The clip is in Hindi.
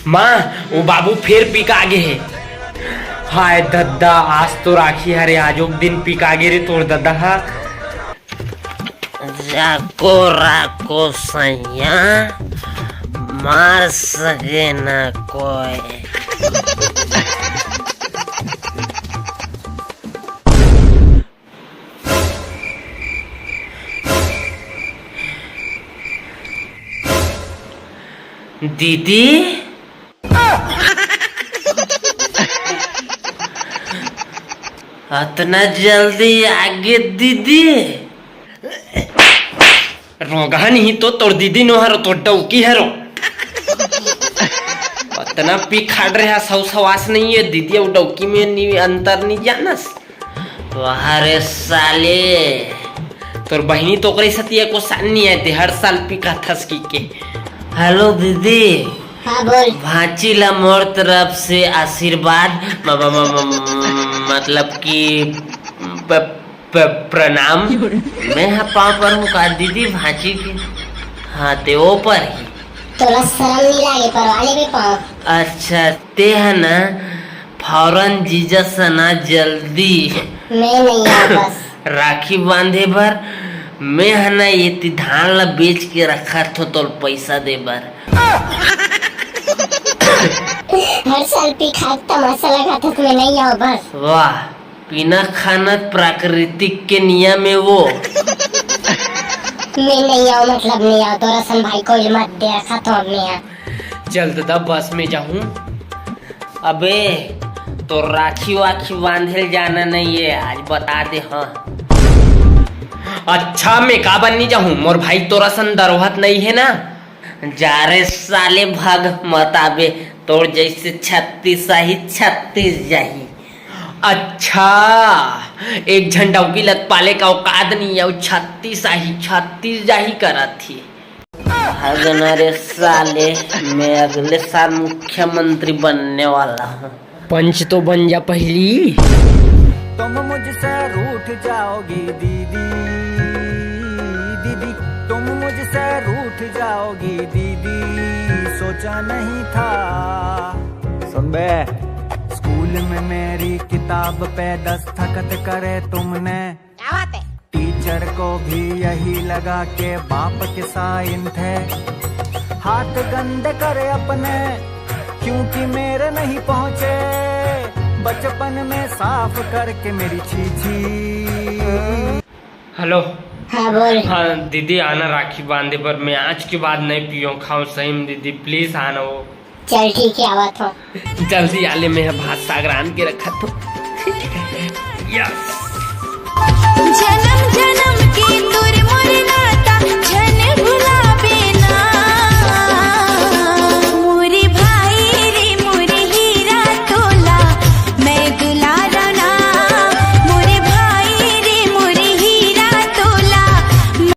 माँ वो बाबू फिर पिका गे है। हाय दद्दा आज तो राखी हरे आज दिन पिका गे रे तोर दद्दा हा। जाको राको सैया मार सके न कोई। दीदी इतना जल्दी आगे दीदी रोगा नहीं तो तोर दीदी नो हरो तो डौकी हरो इतना पी खाड़ रहा सौ सवास नहीं है दीदी और डौकी में नहीं अंतर नहीं जानस। तुम्हारे साले तोर बहनी तो करे सतिया को सान नहीं आते हर साल पी का थसकी के। हेलो दीदी। हाँ बोल। भांची ला मोर तरफ से आशीर्वाद मतलब कि प्रणाम। मैं हाँ पाँव पर हूँ का दीदी भांची के। हाँ ते वो पर ही थोड़ा शर्म नहीं लागे पर वाले भी पाओ। अच्छा ते है ना फौरन जीजा सना जल्दी मैं नहीं आऊँ बस। राखी बांधे भर मैं है ना ये धान ला बेच के रखा तो पैसा दे बर। हर साल पी खाता मसाला खाता तो मैं नहीं आऊँ बस। वाह पीना खाना प्राकृतिक के नियम में वो। मैं नहीं आऊँ मतलब नहीं आऊँ तो रसन भाई को मत दे रखा तो अब नहीं आ। जल्द दा बस में जाऊं। अबे तो राखी वाखी बांधे जाना नहीं है आज बता दे। हाँ अच्छा मैं का बननी जाऊं मोर भाई तोरा सन दरोहत नहीं है ना। जा रे साले भाग मत आबे तोर जैसे 36 ही 36 जाही। अच्छा एक झंडा की लत पाले का औकात नहीं है 36 जाही करा थी। भागना रे साले मैं अगले साल मुख्यमंत्री बनने वाला हूँ। पंच तो बन जा पहली। तुम मुझसे रूठ जाओगी दीदी दीदी तुम मुझसे रूठ जाओगी दीदी सोचा नहीं था। सुन बे स्कूल में मेरी किताब पे दस्तखत करे तुमने। क्या बात है? टीचर को भी यही लगा के बाप के साइन थे। हाथ गंदे करे अपने क्योंकि मेरे नहीं पहुँचे बचपन में साफ करके मेरी छीछी। हेलो। हाँ बोल। हाँ दीदी आना राखी बांधे पर मैं आज के बाद नहीं पियो खाऊं सही में दीदी प्लीज आना वो। चल ठीक है आवा तो। जल्दी आले में भात सागरान के रखा तो। यस